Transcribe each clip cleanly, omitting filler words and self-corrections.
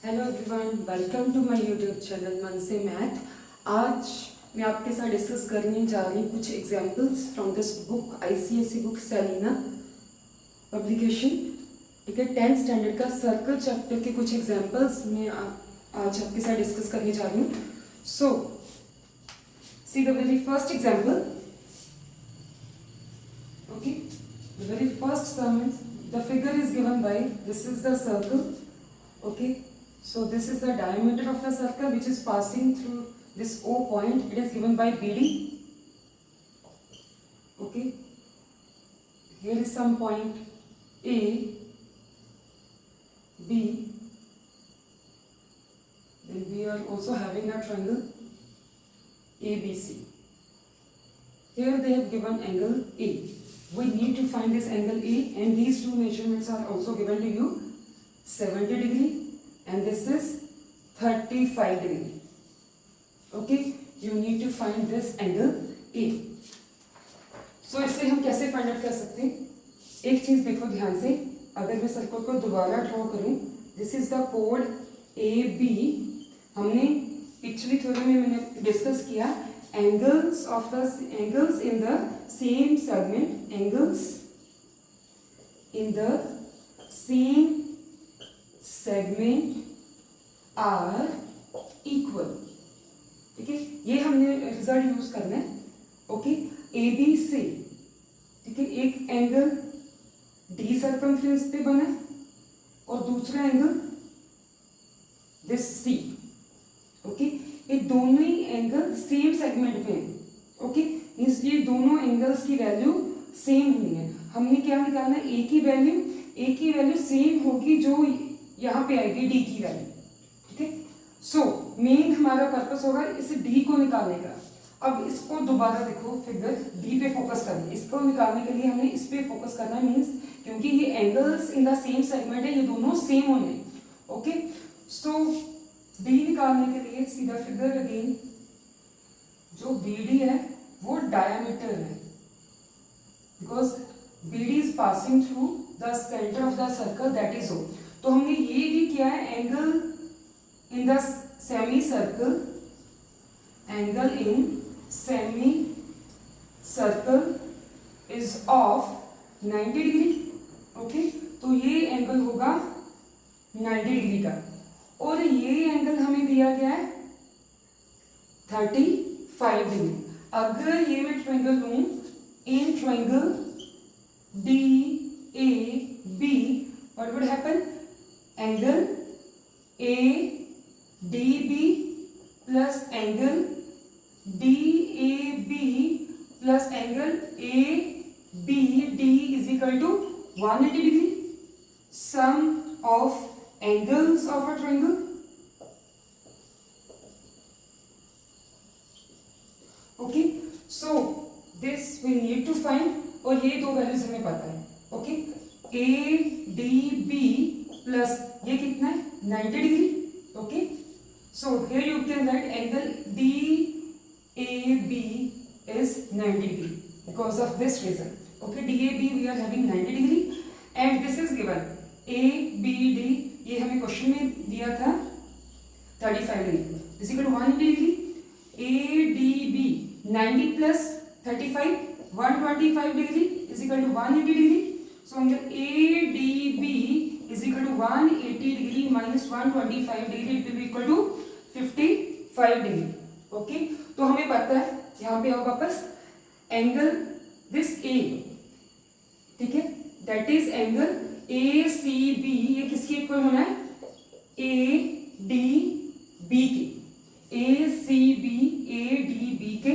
Hello everyone, welcome to my YouTube channel मन से math. आज मैं आपके साथ डिस्कस करने जा रही हूँ कुछ examples from this book, ICSE book Selina publication. ठीक है, 10th स्टैंडर्ड का सर्कल चैप्टर के कुछ एग्जांपल्स मैं आज आपके साथ डिस्कस करने जा रही हूँ। So see the very first example. Okay, the very first sum is the figure is given by this is the circle. Okay, so this is the diameter of the circle which is passing through this O point. It is given by BD. Okay, here is some point A, B. Then we are also having a triangle ABC. Here they have given angle A. We need to find this angle A, and these two measurements are also given to you. 70 degree and this is 35 degree. Okay, you need to find this angle A. So इससे हम कैसे find out कर सकते हैं? एक चीज देखो ध्यान से, अगर मैं सर्कल को दोबारा ड्रॉ करूं, this is the code AB. हमने पिछली थ्योरी में मैंने डिस्कस किया angles of the angles in the same segment, angles in the same segment are equal. ठीक है, ये हमने रिजल्ट यूज करना है. ओके, ए बी से, ठीक है, एक एंगल डी सर्कमफ्रेंस पे बना है और दूसरा एंगल दिस सी. ओके, ये दोनों ही एंगल सेम सेगमेंट पे हैं. ओके, इसलिए दोनों एंगल्स की वैल्यू सेम होनी है. हमने क्या निकालना है? ए की वैल्यू सेम होगी जो यहाँ पे आएगी डी की वैल्यू. ठीक है, सो मेन हमारा पर्पस होगा इस डी को निकालने का. अब इसको दोबारा देखो, फिगर डी पे फोकस करना है. इसको निकालने के लिए हमें इस पे फोकस करना है, मीन्स क्योंकि ये angles in the same segment है, ये दोनों सेम होंगे. ओके, सो डी निकालने के लिए सीधा फिगर अगेन, जो बी डी है वो डायमीटर है, because B D is passing through the centre of the circle, that is O. तो हमने ये भी किया है angle in the semi circle, angle in semi circle is of 90 degree. Okay, तो ये एंगल होगा 90 डिग्री का, और ये एंगल हमें दिया गया है 35 डिग्री. अगर ये मैं ट्रायंगल लूं, in triangle D A B, what would happen? Angle A D B plus angle D A B plus angle A B D is equal to 180 degree. Sum of angles of a triangle. Okay, so this we need to find, और ये दो values हमें पता है. Okay, A D B plus ये कितना है? 90 degree. Okay, so here you can write angle D A B is 90 degree because of this reason. Okay, D A B we are having 90 degree and this is given A B D, ये हमें question में दिया था 35 degree is equal to 180 degree. A D B 90 plus 35 125 degree is equal to 180 degree. So angle A D B is equal to 180 degree minus 125 degree, it will be equal to 55 degree. Okay, तो हमें पता है, यहाँ पे आओ वापस, angle this A, ठीक है, that is angle A C B, ये किसके इक्वल होना है? ए डी बी के. A C B A D B के.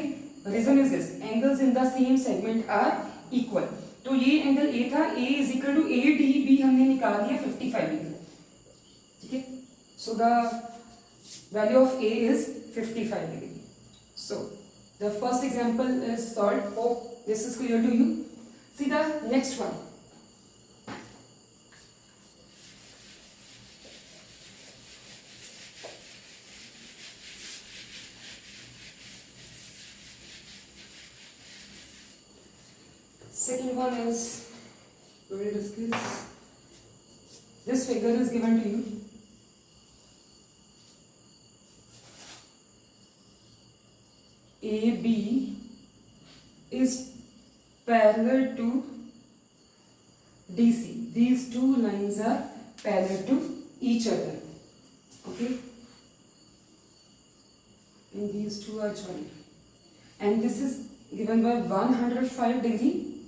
Reason is this, angles in the same segment are equal. तो ये एंगल ए था, A is equal to A D B हमने निकाल दिया 55 डिग्री. ठीक है, so the value of A is 55 degree. So the first example is solved. Hope this is clear to you. See the next one. Second one is, we will discuss, this figure is given to you. AB is parallel to DC. These two lines are parallel to each other. Okay, and these two are joined. And this is given by 105 degree.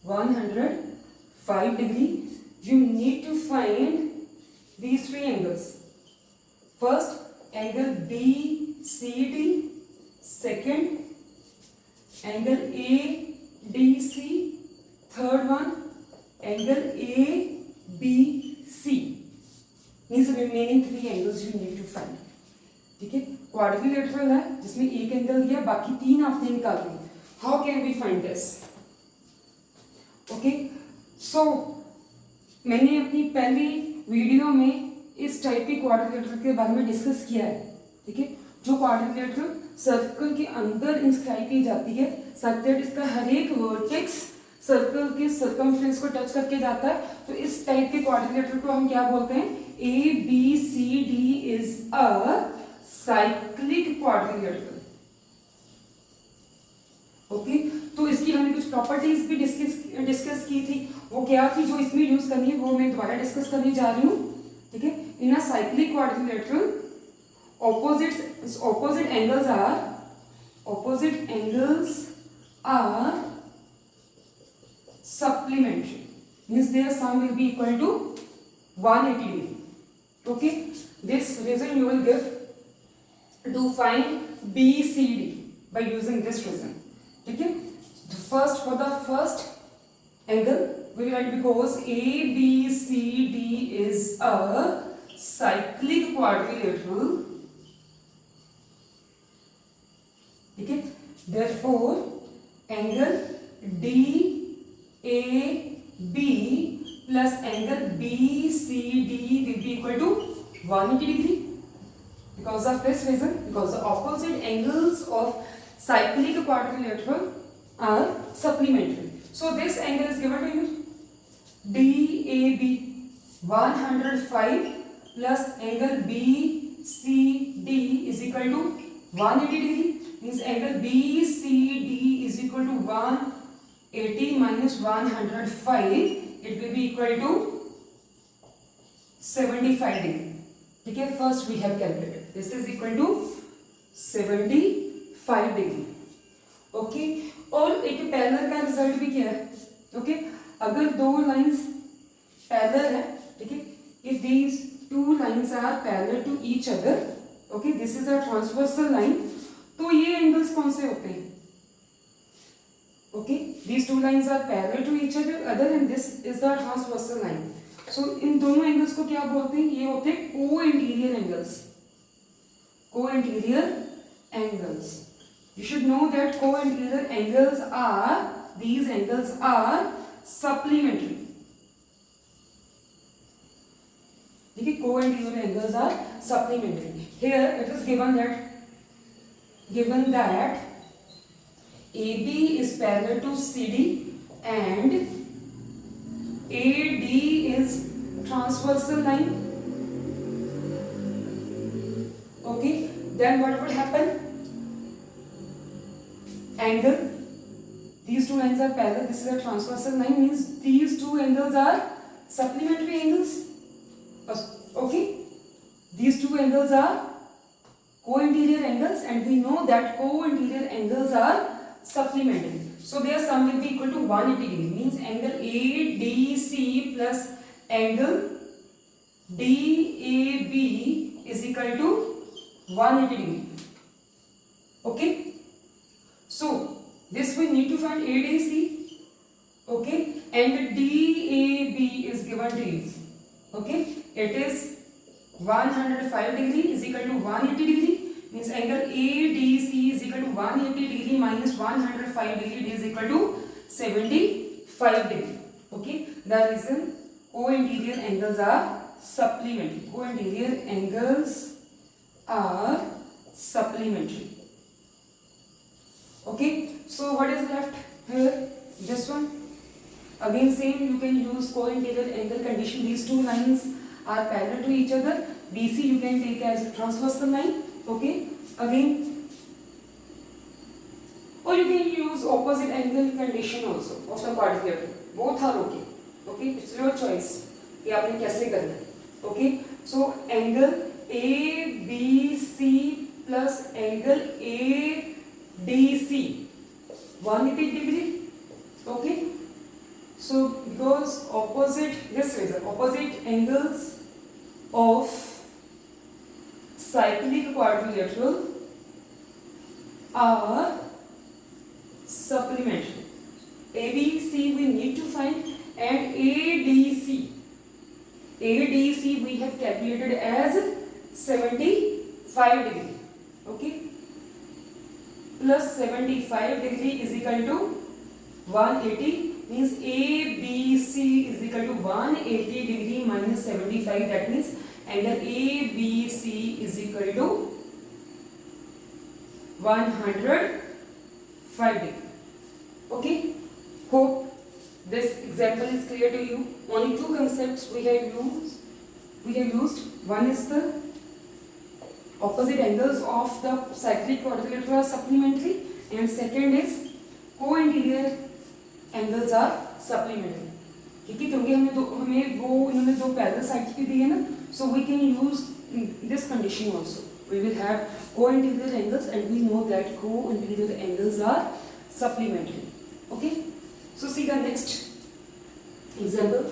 105 degree. You need to find these three angles. First, angle BCD. Second, angle ADC. Third one, angle ABC. Means remaining three angles you need to find. ठीक है, quadrilateral है जिसमें एक angle दिया, बाकी तीन आपने निकाल दिए. How can we find this? Okay, so मैंने अपनी पहली वीडियो में इस टाइप के क्वाड्रिलेटरल के बारे में डिस्कस किया है. ठीक है, जो क्वाड्रिलेटरल सर्कल के अंदर इंस्क्राइब की जाती है, सच दैट इसका हर एक वर्टेक्स सर्कल के सर्कमफ्रेंस को टच करके जाता है. तो इस टाइप के क्वाड्रिलेटरल को हम क्या बोलते हैं? ABCD is a cyclic quadrilateral. Okay, तो इसकी हमने कुछ प्रॉपर्टीज भी डिस्कस की थी. वो क्या थी जो इसमें यूज करनी है, वो मैं दोबारा डिस्कस करने जा रही हूँ. ठीक है, in a cyclic quadrilateral opposite angles are supplementary, means their sum will be equal to 180 degree. Okay, this reason you will give to find BCD by using this reason. Okay, first for the first angle we will write, because ABCD is a cyclic quadrilateral. Okay, therefore angle DAB plus angle BCD will be equal to 180 degree. Because of this reason, because the opposite angles of cyclic quadrilateral are supplementary. So this angle is given to you, DAB 105 plus angle BCD is equal to 180 degree. Means angle BCD is equal to 180 minus 105. It will be equal to 75 degree. ठीक है, first we have calculated. This is equal to 75 degree. Okay, और एक parallel का result भी क्या है? Okay, अगर दो लाइंस पैरेलल है, ठीक है, if these two lines are parallel to each other, okay, this is a transversal line, तो ये एंगल्स कौन से होते हैं? Okay, these two lines are parallel to each other and this is the transversal line. So इन दोनों angles को क्या बोलते हैं? ये होते हैं को-इंटीरियर angles. Co-interior angles. You should know that co-interior angles are, these angles are supplementary. Okay, co-interior angles are supplementary. Here it is given that AB is parallel to CD and AD is transversal line. Okay, then what would happen? Angle, these two lines are parallel, this is a transversal line, means these two angles are supplementary angles. Okay, these two angles are co-interior angles and we know that co-interior angles are supplementary. So their sum will be equal to 180 degree, means angle ADC plus angle DAB is equal to 180 degree. Okay, so this we need to find ADC. Okay, and DAB is given to you. Okay, it is 105 degree is equal to 180 degree, means angle ADC is equal to 180 degree minus 105 degree, it is equal to 75 degree. Okay, the reason co-interior angles are supplementary. Co-interior angles are supplementary. Okay, so what is left here? This one. Again same, you can use co-interior angle condition. These two lines are parallel to each other. BC you can take as a transversal line. Okay, again or you can use opposite angle condition also of the quadrilateral. Both are okay. Okay, it's your choice कि आपने कैसे करना है. Okay, so angle ABC plus angle ADC 180 degree. Okay, so because opposite this reason opposite angles of cyclic quadrilateral are supplementary. ABC we need to find, and ADC we have calculated as 75 degree. Okay, plus 75 degree is equal to 180, means ABC is equal to 180 degree minus 75. That means angle ABC is equal to 105 degree. Okay, hope this example is clear to you. Only two concepts we have used. One is the opposite angles of the cyclic quadrilateral are supplementary, and second is co-interior angles are supplementary. ठीक है, क्योंकि हमें वो इन्होंने दो parallel sides भी दिए ना, so we can use this condition also. We will have co-interior angles, and we know that co-interior angles are supplementary. Okay, so see the next example.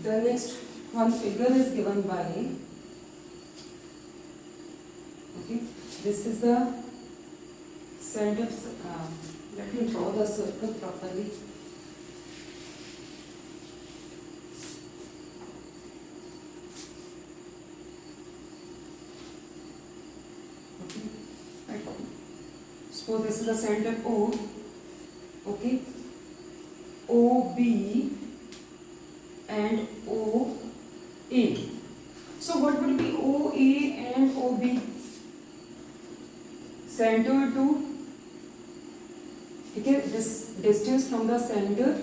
The next one figure is given by, okay, this is the center, let me draw the circle properly. Okay, right. So this is the center O, okay, OB and OA. So what would be OA and OB? Center to, okay, this distance from the center,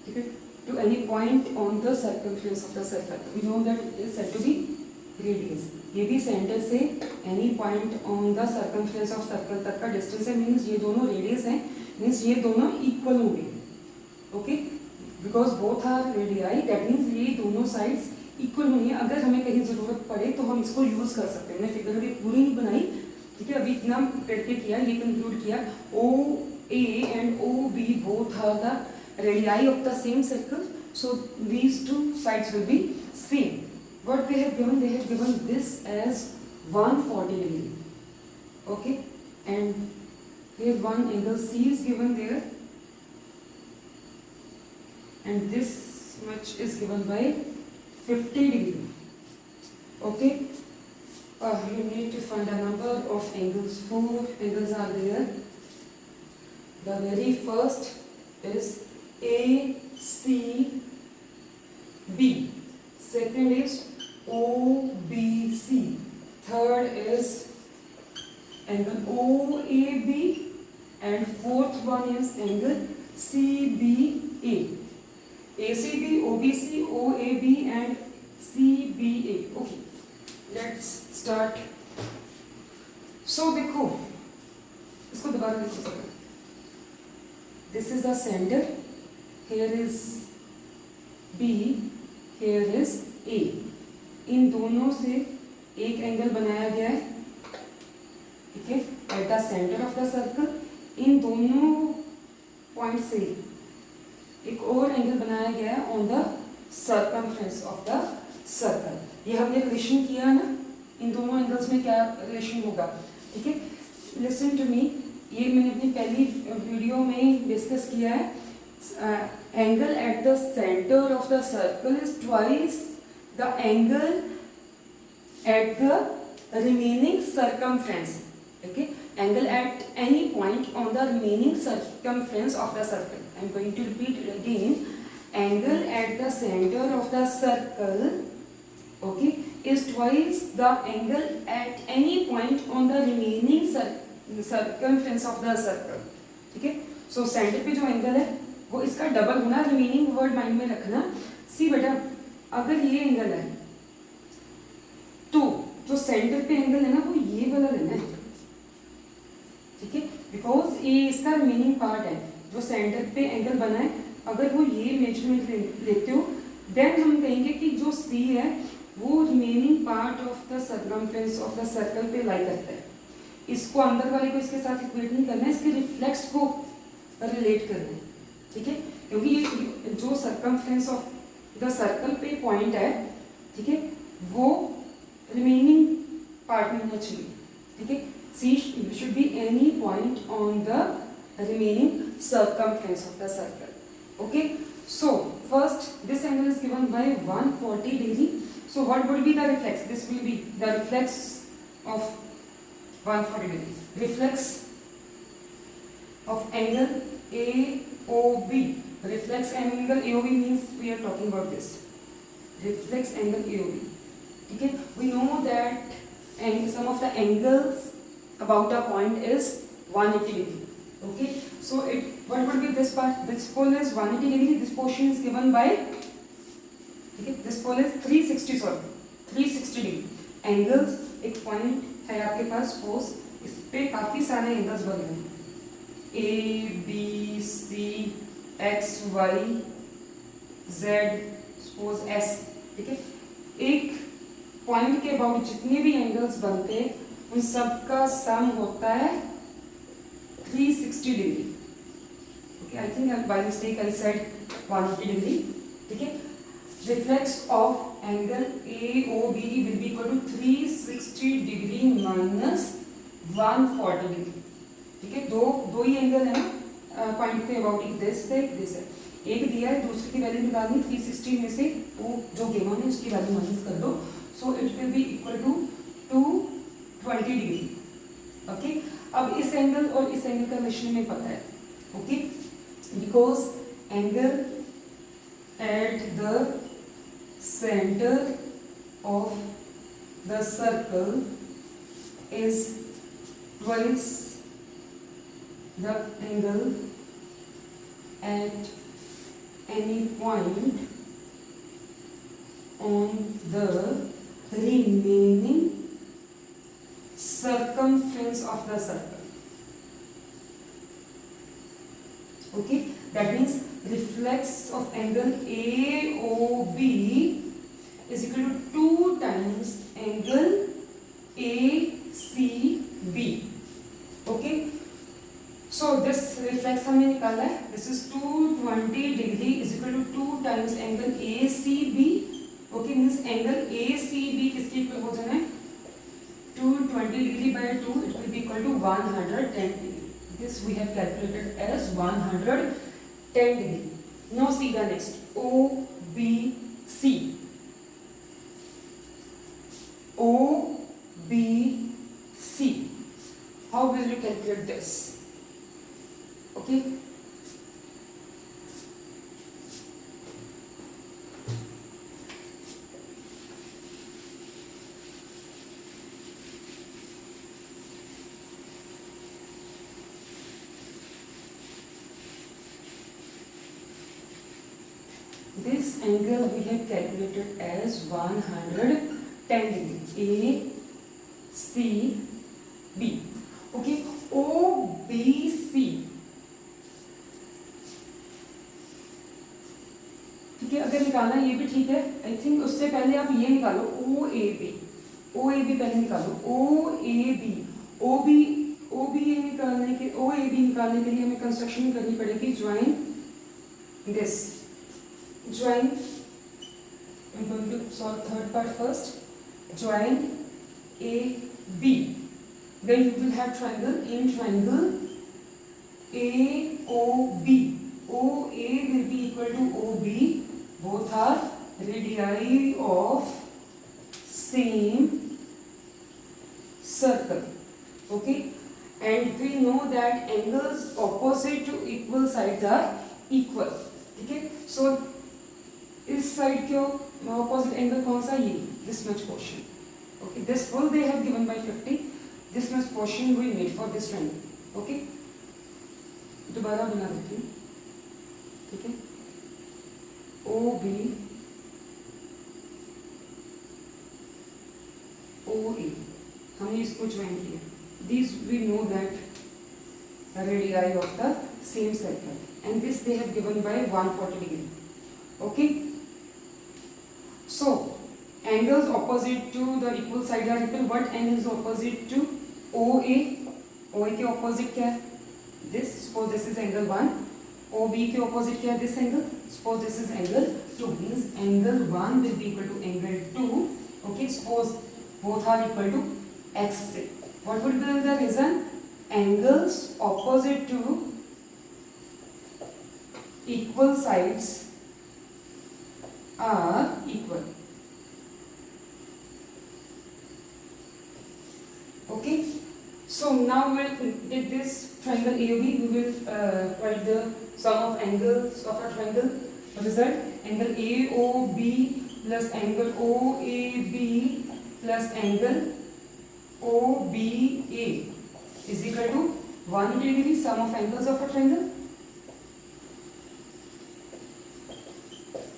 okay, to any point on the circumference of the circle. We know that it is said to be radius. ये भी center से any point on the circumference of circle तक का distance है, means ये दोनों radius हैं, means ये दोनों equal होंगे. Okay, because both are radii, that means ये दोनों sides equal होंगी. अगर हमें कहीं ज़रूरत पड़े तो हम इसको यूज़ कर सकते हैं. मैं फिगर अभी पूरी नहीं बनाई, ठीक है, अभी इतना करके किया, ये कंक्लूड किया. OA and OB both are the radii of the same circle, so these two sides will be same. What they have given this as 140 degree. Okay, and here one angle C is given there, and this much is given by 50 degree. Okay, you need to find a number of angles. 4 angles are there. The very first is ACB, second is OBC, third is angle OAB, and fourth one is angle CBA. ACB, OBC, OAB and CBA. Okay, let's start. So देखो, इसको दोबारा देखो sir. This is the center. Here is B. Here is A. इन दोनों से एक angle बनाया गया है, ठीक है, at the center of the circle. इन दोनों पॉइंट से एक और एंगल बनाया गया है on the circumference of the circle. ये हमने रिलेशन किया ना, इन दोनों एंगल्स में क्या रिलेशन होगा, ठीक है. लिसन टू मी, ये मैंने अपनी पहली वीडियो में डिस्कस किया है. Angle at the centre of the circle is twice the angle at the remaining circumference. Okay, angle at any point on the remaining circumference of the circle. I'm going to repeat it again. Angle at the center of the circle, okay, is twice the angle at any point on the remaining circumference of the circle. ठीक है, so centre पे जो angle है वो इसका double होना, remaining word mind में रखना. सी बेटा, अगर ये एंगल है तो जो सेंटर पे एंगल है ना वो ये वाला लेना है. ठीक है, बिकॉज ये इसका रिमेनिंग पार्ट है. जो सेंटर पे एंगल बना है अगर वो ये मेजरमेंट लेते हो देन हम कहेंगे कि जो सी है वो remaining part of the circumference of the circle पे लाई करता है. इसको अंदर वाले को इसके साथ इक्वेट नहीं करना है, इसके रिफ्लेक्स को रिलेट करना है. ठीक है, क्योंकि ये जो सर्कमफ्रेंस ऑफ द सर्कल पे पॉइंट है, ठीक है, वो रिमेनिंग पार्ट में होना चाहिए. ठीक है, C should be any point on the remaining circumference of the circle. Okay, so first this angle is given by 140 degree. So what would be the reflex? This will be the reflex of 140 degree. Reflex of angle AOB. Reflex angle AOB means we are talking about this. Reflex angle AOB. Okay, we know that and some of the angles about a point is 180 degree. Okay, so what would be this part? This pole is 180 degree. This portion is given by, okay, this pole is 360 degree. Angles, एक point है आपके पास suppose इस पे काफी सारे angles बन रहे हैं. A, B, C, X, Y, Z, suppose S. ठीक है, एक पॉइंट के अबाउट जितने भी एंगल्स बनते हैं उन सब का सम होता है 360 degree. Okay, I think by mistake I said 180 degree. ठीक है, reflex of angle AOB will be equal to 360 degree minus 140 degree. ठीक है, दो ही एंगल है ना पॉइंट के अबाउट, एक दिस है एक दिस है. एक दिया है, दूसरे की वैल्यू निकालनी. 360 में से वो जो गिवन है उसकी वैल्यू माइनस कर दो. So it will be equal to 220 degree. Okay, अब इस एंगल और इस एंगल का रिलेशन में पता है. Okay, because angle at the center of the circle is twice the angle at any point on the remaining circumference of the circle. Okay, that means reflex of angle AOB is equal to 2 times angle ACB. Okay, so this reflex हमने निकाला है. This is 220 degree is equal to 2 times angle ACB. Okay, means angle ACB किसके इक्वल हो जाना है? 220 degree by 2, it will be equal to 110 degree. This we have calculated as 110 degree. Now see the next OBC. OBC. How will you calculate this? Okay. This angle we have calculated as 110 degree. ACB. Okay, OBC. ठीक है, अगर निकालना ये भी ठीक है. I think उससे पहले आप ये निकालो OAB. OAB पहले निकालो. OAB निकालने के लिए हमें कंस्ट्रक्शन करनी पड़ेगी. Join this. Join. I'm going to solve third part first. Join AB. Then you will have triangle. In triangle AOB, OA will be equal to OB. Both are radii of same circle. Okay, and we know that angles opposite to equal sides are equal, ठीक है। सो इस side के opposite angle कौन सा, ये this much portion, okay. This full they have given by 50, this much portion we need for this triangle, okay. दोबारा बना देती हूँ, ठीक है। ओ बी ओ ए, हमने इसको ज्वाइन किया, this we know that radii of the same circle, and this they have given by 140 degree, okay. So angles opposite to the equal side are equal. What angle is opposite to OA? OA के opposite क्या है, this, suppose this is angle 1. OB के opposite क्या है, this angle, suppose this is angle 2, means angle 1 will be equal to angle 2, okay. Suppose both are equal to x. What would be the reason? Angles opposite to equal sides are equal, okay. So now we will take this triangle AOB, we will write the sum of angles of a triangle. Result, angle AOB plus angle OAB plus angle OBA is equal to 180 degree, sum of angles of a triangle,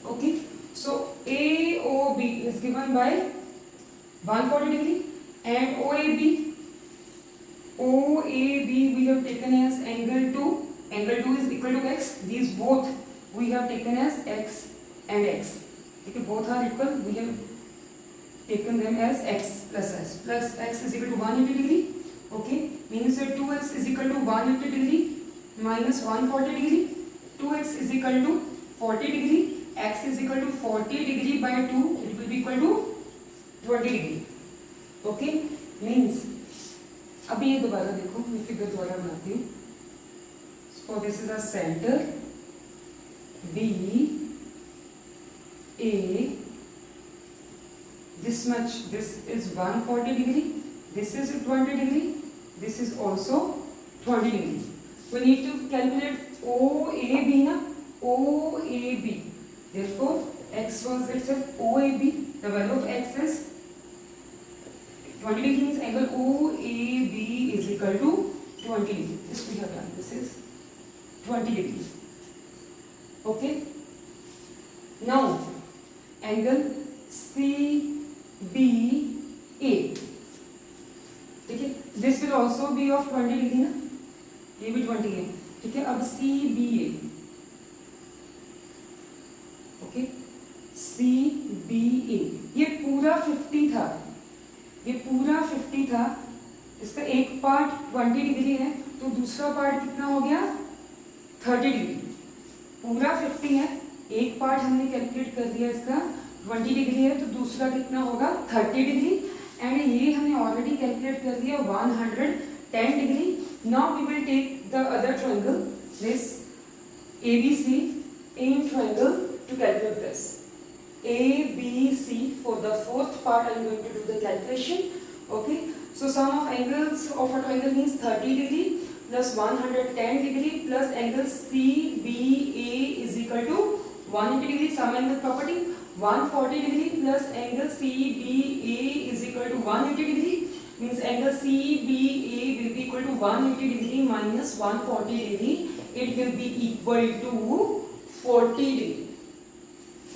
okay. So AOB is given by 140 degree and OAB we have taken as angle 2. Angle 2 is equal to x. These both we have taken as x and x, okay. Both are equal, we have taken them as x plus x is equal to 180 degree, okay. Means that 2x is equal to 180 degree minus 140 degree. 2x is equal to 40 degree, x is equal to 40 degree by 2, it will be equal to 20 degree, okay. Means अभी ये दोबारा देखो, मैं figure दोबारा बनाती हूँ. So this is a center B A, this much, this is 140 degree, this is 20 degree, this is also 20 degree. We need to calculate OAB na, OAB. Therefore x was itself OAB, the value of x is 20 degree, means angle OAB is equal to 20 degree. This we have done, this is 20 degree, okay. Now angle CBA, ठीक है, this will also be of 20 degree ना, ये भी 20 है, ठीक है. अब CBA, okay, CBA ये पूरा 50 था, ये पूरा 50 था, इसका एक पार्ट 20 डिग्री है, तो दूसरा पार्ट कितना हो गया 30 डिग्री. पूरा 50 है, एक पार्ट हमने कैलकुलेट कर दिया, इसका 20 डिग्री है, तो दूसरा कितना होगा 30 डिग्री. एंड ये हमने ऑलरेडी कैलकुलेट कर दिया 110 degree. Now we will take the other triangle, this ABC in triangle to calculate this. ABC, for the fourth part I am going to do the calculation, okay. So sum of angles of a triangle means 30 degree plus 110 degree plus angle CBA is equal to 180 degree. Sum angle property, 140 degree plus angle CBA is equal to 180 degree, means angle CBA will be equal to 180 degree minus 140 degree, it will be equal to 40 degree,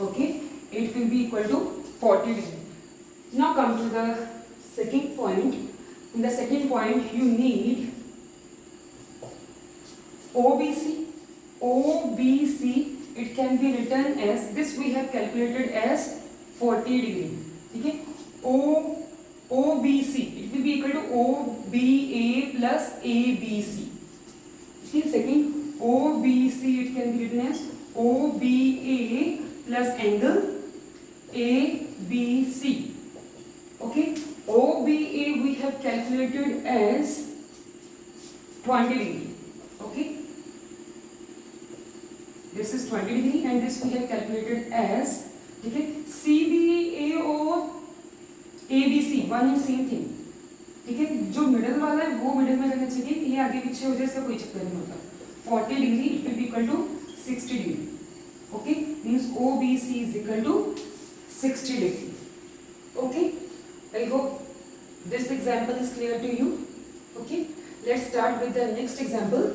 okay. It will be equal to 40 degree. Now come to the second point. In the second point you need OBC. OBC, it can be written as this, we have calculated as 40 degree, okay. OBC, it will be equal to OBA plus ABC. Okay, second OBC, it can be written as OBA plus angle ABC, okay. OBA we have calculated as 20 degree, okay. This is 20 degree and this we have calculated as, okay. CBA और ABC one and same thing, ठीक है. जो middle वाला है वो middle में रहना चाहिए, ये आगे पीछे हो जाए इसका कोई चक्कर नहीं होता. 40 degree it will be equal to 60 degree. Okay, means OBC is equal to 60 degree. Okay, I hope this example is clear to you. Okay, let's start with the next example.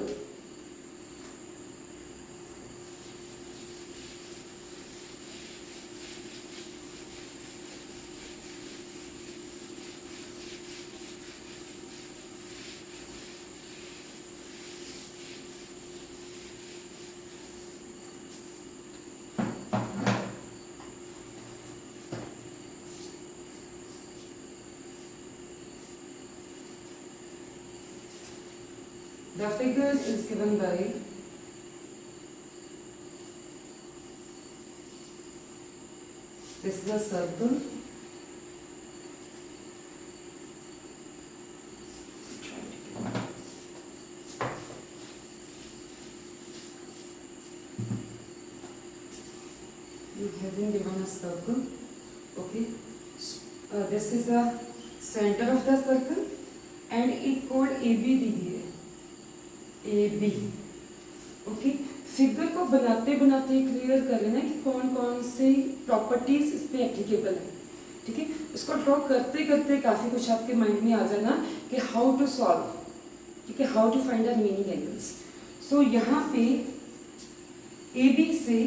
The figure is given by this is a circle. You have been given a circle. Okay, this is the center of the circle and एक code AB दी गई है. AB. Okay, figure को बनाते बनाते clear कर लेना कि कौन कौन से प्रॉपर्टीज इस पे एप्लीकेबल है. ठीक है, इसको ड्रॉ करते करते काफी कुछ आपके माइंड में आ जाना कि हाउ टू सॉल्व. ठीक है, how to find the remaining angles. So यहाँ पे AB से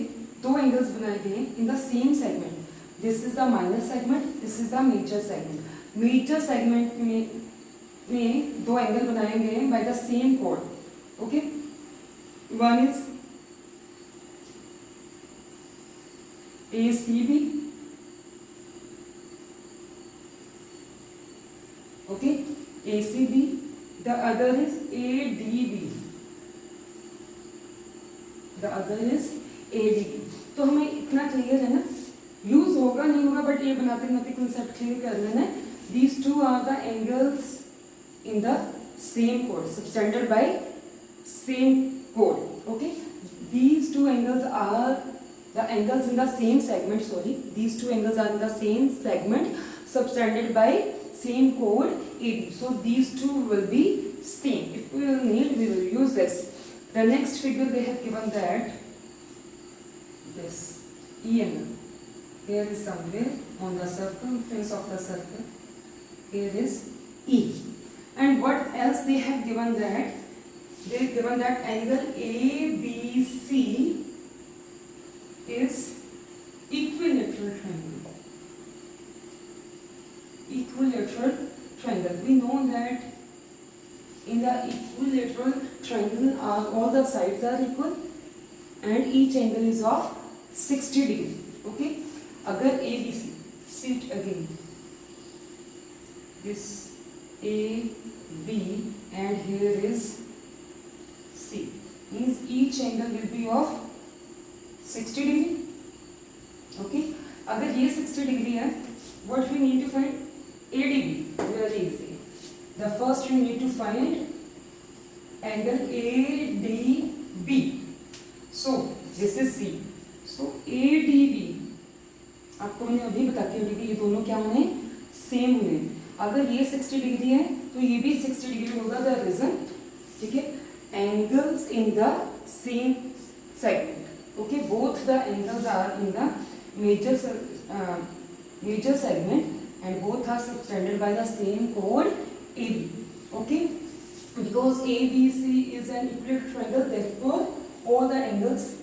दो एंगल्स बनाए गए in the same segment. This is the minor segment, this is the major segment. Major segment में दो एंगल बनाए गए बाय द सेम कोड. Okay, one is ACB. Okay, ACB. The other is ADB. The other is ADB. तो हमें इतना clear है ना, यूज होगा नहीं होगा बट ये बनाते बनाते कंसेप्ट क्लियर कर लेना है. These two are the angles in the same chord, subtended by same chord. Okay, these two angles are the angles in the same segment. Sorry, these two angles are in the same segment subtended by same chord AB. So these two will be same. If we will need, we will use this. The next figure they have given that this E angle here is somewhere on the circumference of the circle. Here is E. And what else they have given that? They have given that angle ABC is equilateral triangle. Equilateral triangle. We know that in the equilateral triangle all the sides are equal and each angle is of 60 degree. Okay. अगर ABC, see it again. This AB and here is C. Means each angle will be of 60 degree. Okay. अगर ये 60 degree है, what we need to find? ADB. Very easy. The first we need to find angle ADB. So this is C. So ADB. आपको मैंने अभी बताती हूँ कि ये दोनों क्या होने? सेम होने. अगर ये 60 डिग्री है तो ये भी 60 डिग्री होगा. द रीजन, ठीक है, angles in the same segment. Okay, both the angles are in the major segment and both are subtended by the same chord AB. Okay, because ABC is an equilateral triangle, therefore all the angles,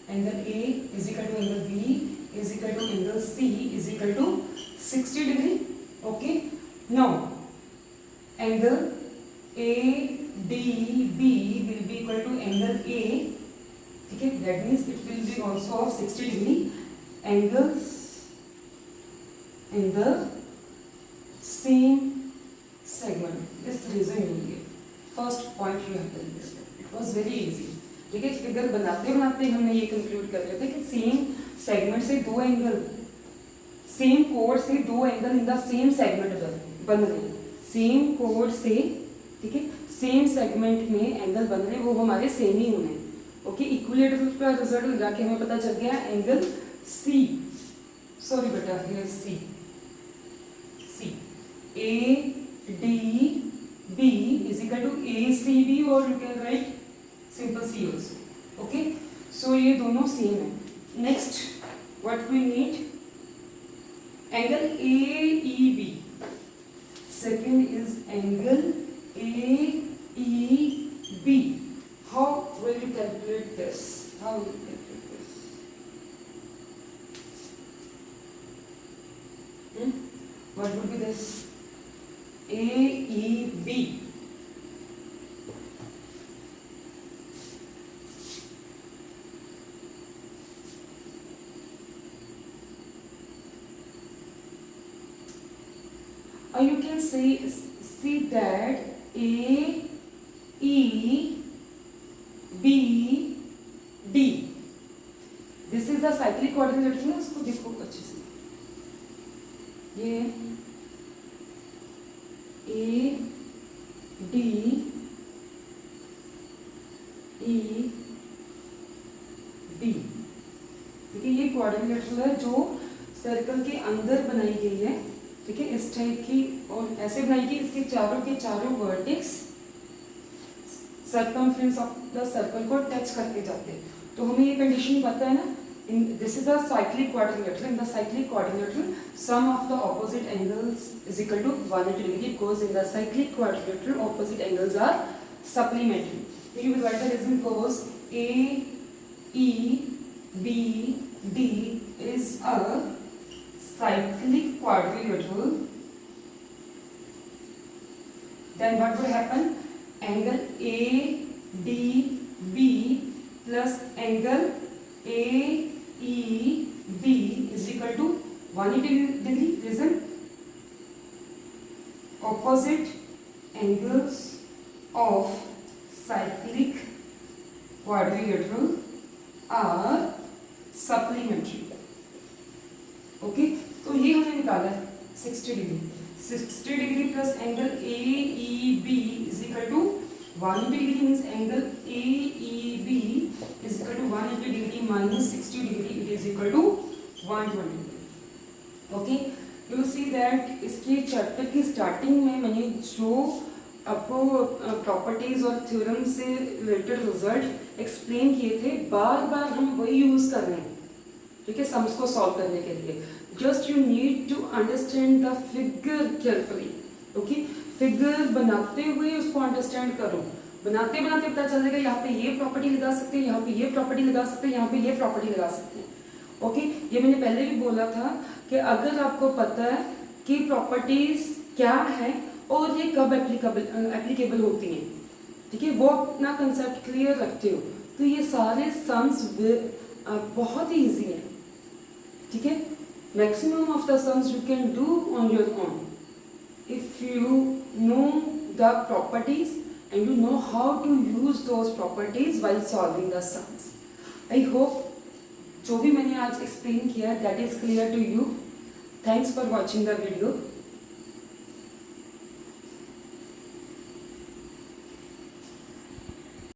angle A is equal to angle B is equal to angle C is equal to 60 degree. Okay, now angle ADB will be equal to angle A. Okay, that means it will be also of 60 degree. Angles in the same segment. This reason you will get. First point you have done this. It was very easy. ठीक है, figure बनाते बनाते हमने ये conclude कर लिया था कि सेम सेगमेंट से दो एंगल, सेम कोड से दो angle in the same segment बन रहे हैं. सेम कोड से, ठीक है, सेम सेगमेंट में एंगल बन रहे हैं, वो हमारे सेम ही होने. ओके, इक्विलेटरल का रिजल्ट लगा के हमें पता चल गया एंगल सी. सॉरी बेटा, here C. C A D B is equal to ACB, or you can write simple C also. Okay, so ये दोनों सेम है. Next what we need, angle AEB. Second is angle AEB. How will you calculate this? How will you calculate this? What would be this? AEB. Or you can see that AEBD. This is the cyclic quadrilateral ना, इसको देखो अच्छे से. ये ADEB. ठीक है, ये quadrilateral है जो सर्कल के अंदर बनाई गई है. ठीक है, इस टाइप की और ऐसे बनाई गई, इसके चारों के चारों vertex circumference of the circle को टच करके जाते हैं. तो हमें ये कंडीशन पता है ना, this is a cyclic quadrilateral. In the cyclic quadrilateral, sum of the opposite angles is equal to 180 degree, because in the cyclic quadrilateral opposite angles are supplementary. You will write the reason cause AEBD is a cyclic quadrilateral. Then what will happen? Angle ADB plus angle AEB is equal to 180 degree. Reason, opposite angles of cyclic quadrilateral are supplementary. Okay, तो ये हमने निकाला है 60 degree. 60 degree plus angle AEB is equal to 180 degree, means angle AEB is equal to 180 degree minus 60 degree, it is equal to 120 degree. Okay, you see that इसके chapter की starting में मैंने जो आपको प्रॉपर्टीज और थ्योरम से related result explain किए थे, बार बार हम वही यूज कर रहे हैं. ठीक है, सम्स को सॉल्व करने के लिए just you need to understand the figure carefully. Okay, figure बनाते हुए उसको अंडरस्टैंड करो. बनाते बनाते पता चल जाएगा यहाँ पे ये प्रॉपर्टी लगा सकते हैं, यहाँ पे ये प्रॉपर्टी लगा सकते हैं, यहाँ पे ये प्रॉपर्टी लगा सकते हैं. ओके, ये मैंने पहले भी बोला था कि अगर आपको पता है कि प्रॉपर्टीज क्या है और ये कब एप्लीकेबल होती हैं, ठीक है, वो अपना कंसेप्ट क्लियर रखते हो, तो ये सारे सम्स बहुत ही ईजी है. ठीक है, maximum of the sums you can do on your own if you know the properties and you know how to use those properties while solving the sums. I hope जो भी मैंने आज explain किया that is clear to you. Thanks for watching the video.